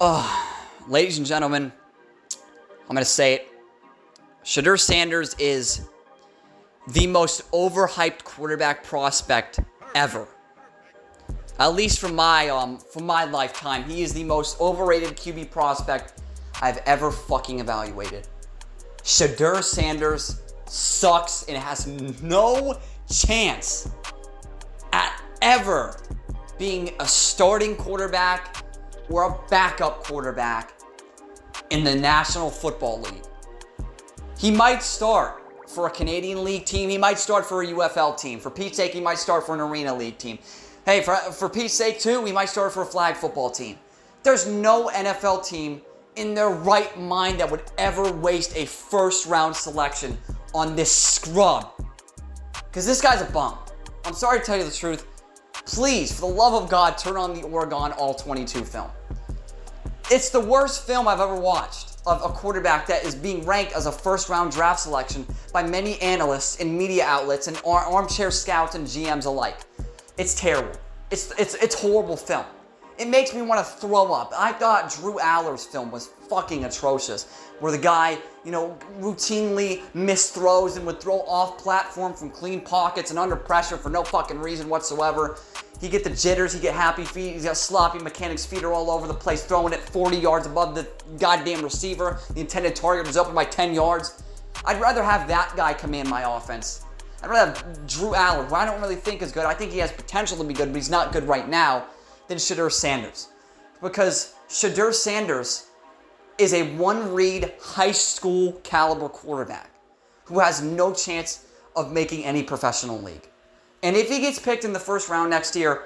Ladies and gentlemen, I'm going to say it. Shedeur Sanders is the most overhyped quarterback prospect ever. At least from my lifetime, he is the most overrated QB prospect I've ever fucking evaluated. Shedeur Sanders sucks and has no chance at ever being a starting quarterback or a backup quarterback in the National Football League. He might start for a Canadian League team. He might start for a UFL team. For Pete's sake, he might start for an Arena League team. Hey, for Pete's sake too, he might start for a flag football team. There's no NFL team in their right mind that would ever waste a first-round selection on this scrub. Because this guy's a bum. I'm sorry to tell you the truth. Please, for the love of God, turn on the Oregon All-22 film. It's the worst film I've ever watched of a quarterback that is being ranked as a first-round draft selection by many analysts and media outlets and armchair scouts and GMs alike. It's terrible. It's horrible film. It makes me want to throw up. I thought Drew Aller's film was fucking atrocious, where the guy, routinely missed throws and would throw off platform from clean pockets and under pressure for no fucking reason whatsoever. He get the jitters, he get happy feet, he's got sloppy mechanics feet are all over the place, throwing it 40 yards above the goddamn receiver. The intended target was open by 10 yards. I'd rather have that guy command my offense. I'd rather have Drew Aller, who I don't really think is good. I think he has potential to be good, but he's not good right now, than Shedeur Sanders. Because Shedeur Sanders is a one-read high school caliber quarterback who has no chance of making any professional league. And if he gets picked in the first round next year,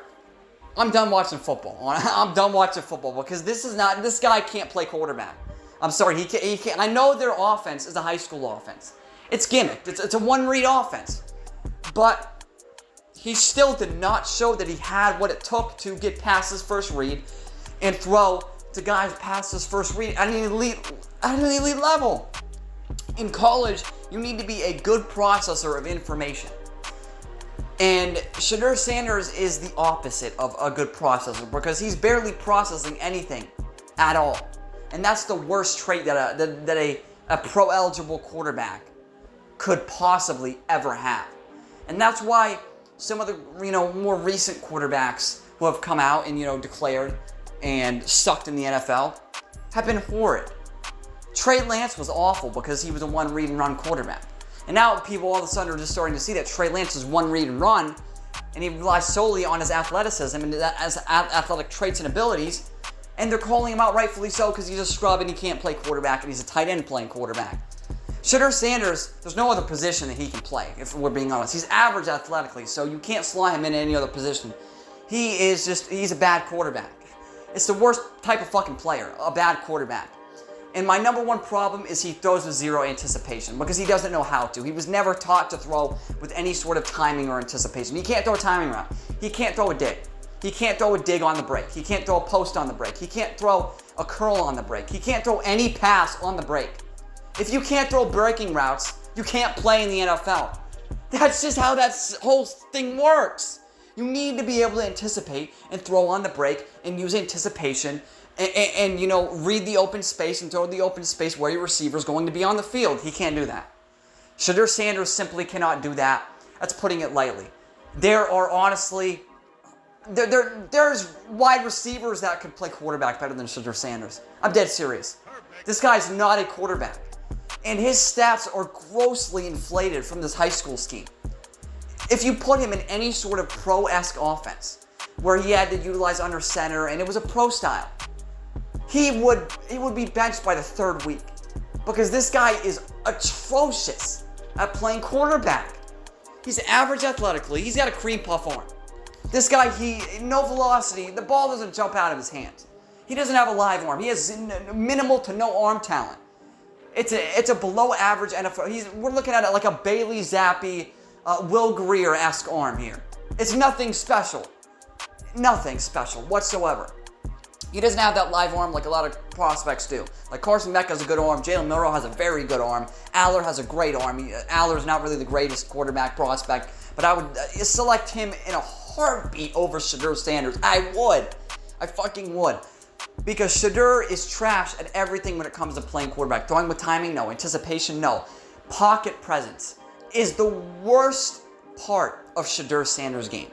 I'm done watching football. I'm done watching football because this guy can't play quarterback. I'm sorry, he can't. I know their offense is a high school offense. It's gimmicked. It's a one-read offense. But he still did not show that he had what it took to get past his first read and throw to guys past his first read at an elite level. In college, you need to be a good processor of information. And Shedeur Sanders is the opposite of a good processor because he's barely processing anything at all. And that's the worst trait that a pro-eligible quarterback could possibly ever have. And that's why some of the more recent quarterbacks who have come out and declared and sucked in the NFL have been horrid. Trey Lance was awful because he was a one read and run quarterback. And now people all of a sudden are just starting to see that Trey Lance is one read and run, and he relies solely on his athleticism and his athletic traits and abilities, and they're calling him out rightfully so because he's a scrub and he can't play quarterback and he's a tight end playing quarterback. Shedeur Sanders, there's no other position that he can play, if we're being honest. He's average athletically, so you can't slot him in any other position. He's a bad quarterback. It's the worst type of fucking player, a bad quarterback. And my number one problem is he throws with zero anticipation because he doesn't know how to. He was never taught to throw with any sort of timing or anticipation. He can't throw a timing route. He can't throw a dig. He can't throw a dig on the break. He can't throw a post on the break. He can't throw a curl on the break. He can't throw any pass on the break. If you can't throw breaking routes, you can't play in the NFL. That's just how that whole thing works. You need to be able to anticipate and throw on the break and use anticipation and read the open space and throw the open space where your receiver is going to be on the field. He can't do that. Shedeur Sanders simply cannot do that. That's putting it lightly. There are honestly, there's wide receivers that could play quarterback better than Shedeur Sanders. I'm dead serious. This guy's not a quarterback. And his stats are grossly inflated from this high school scheme. If you put him in any sort of pro-esque offense, where he had to utilize under center and it was a pro style, he would be benched by the third week because this guy is atrocious at playing quarterback. He's average athletically. He's got a cream puff arm. This guy, no velocity. The ball doesn't jump out of his hands. He doesn't have a live arm. He has minimal to no arm talent. It's a below average NFL. We're looking at it like a Bailey Zappi, Will Greer-esque arm here. It's nothing special. Nothing special whatsoever. He doesn't have that live arm like a lot of prospects do. Like Carson Beck has a good arm. Jalen Milroe has a very good arm. Aller has a great arm. Aller's not really the greatest quarterback prospect, but I would select him in a heartbeat over Shedeur Sanders. I fucking would. Because Shadur is trash at everything when it comes to playing quarterback. Throwing with timing, no. Anticipation, no. Pocket presence is the worst part of Shedeur Sanders' game.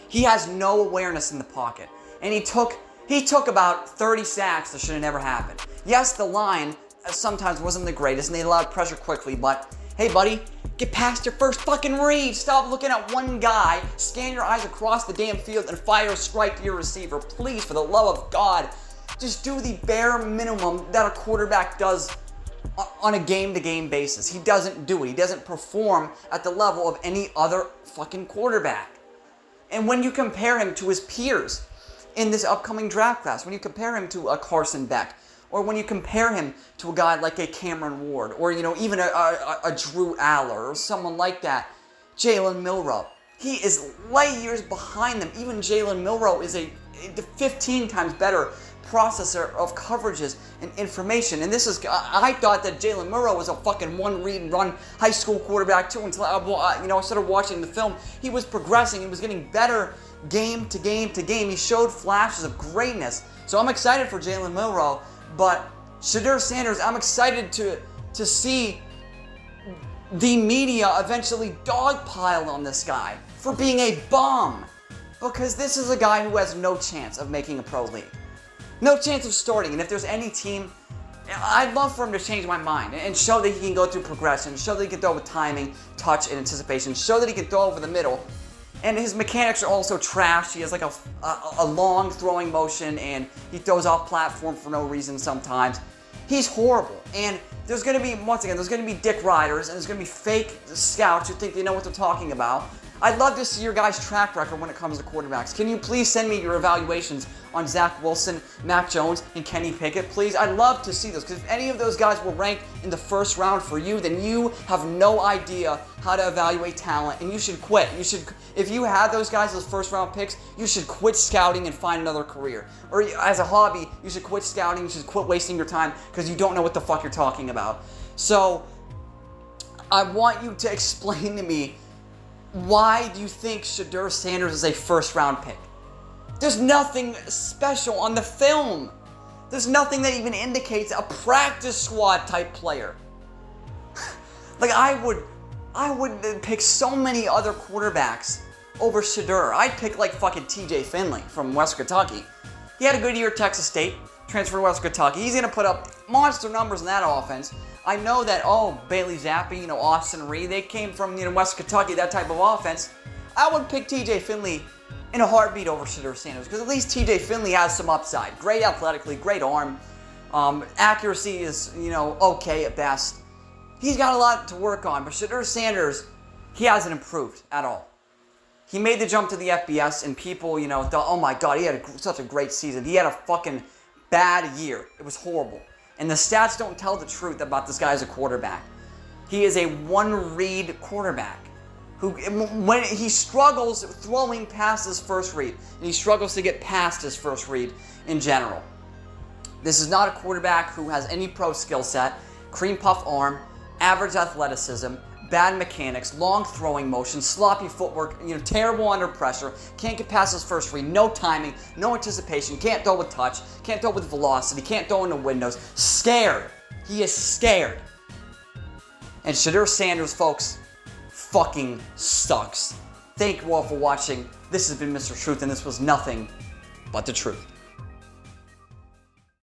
He has no awareness in the pocket. And he took about 30 sacks that should have never happened. Yes, the line sometimes wasn't the greatest and they allowed pressure quickly, but hey buddy, get past your first fucking read. Stop looking at one guy, scan your eyes across the damn field and fire a strike to your receiver. Please, for the love of God, just do the bare minimum that a quarterback does on a game-to-game basis. He doesn't do it. He doesn't perform at the level of any other fucking quarterback. And when you compare him to his peers in this upcoming draft class, when you compare him to a Carson Beck, or when you compare him to a guy like a Cameron Ward, or even a Drew Aller, or someone like that, Jalen Milroe, he is light years behind them. Even Jalen Milroe is a 15 times better processor of coverages and information. And I thought that Jalen Milroe was a fucking one read and run high school quarterback too until I started watching the film. He was progressing. He was getting better game to game to game. He showed flashes of greatness. So I'm excited for Jalen Milroe, but Shedeur Sanders, I'm excited to see the media eventually dogpile on this guy for being a bum, because this is a guy who has no chance of making a pro league. No chance of starting, and if there's any team, I'd love for him to change my mind and show that he can go through progression, show that he can throw with timing, touch, and anticipation, show that he can throw over the middle. And his mechanics are also trash. He has like a long throwing motion, and he throws off platform for no reason sometimes. He's horrible. And there's going to be, once again, there's going to be dick riders, and there's going to be fake scouts who think they know what they're talking about. I'd love to see your guys' track record when it comes to quarterbacks. Can you please send me your evaluations on Zach Wilson, Mac Jones, and Kenny Pickett, please? I'd love to see those, because if any of those guys were ranked in the first round for you, then you have no idea how to evaluate talent, and you should quit. If you had those guys as first round picks, you should quit scouting and find another career. Or as a hobby, you should quit scouting, you should quit wasting your time, because you don't know what the fuck you're talking about. So, I want you to explain to me, why do you think Shedeur Sanders is a first-round pick? There's nothing special on the film. There's nothing that even indicates a practice squad type player. Like, I would pick so many other quarterbacks over Shadur. I'd pick like fucking TJ Finley from West Kentucky. He had a good year at Texas State, transferred to West Kentucky. He's going to put up monster numbers in that offense. I know that, Bailey Zappi, Austin Reed, they came from, West Kentucky, that type of offense. I would pick TJ Finley in a heartbeat over Shedeur Sanders, because at least TJ Finley has some upside. Great athletically, great arm. Accuracy is, okay at best. He's got a lot to work on, but Shedeur Sanders, he hasn't improved at all. He made the jump to the FBS, and people, thought, oh my God, he had such a great season. He had a fucking bad year. It was horrible. And the stats don't tell the truth about this guy as a quarterback. He is a one-read quarterback who, when he struggles throwing past his first read, and he struggles to get past his first read in general. This is not a quarterback who has any pro skill set, cream puff arm, average athleticism, bad mechanics, long throwing motion, sloppy footwork, terrible under pressure, can't get past his first read, no timing, no anticipation, can't throw with touch, can't throw with velocity, can't throw into windows, scared. He is scared. And Shedeur Sanders, folks, fucking sucks. Thank you all for watching. This has been Mr. Truth, and this was nothing but the truth.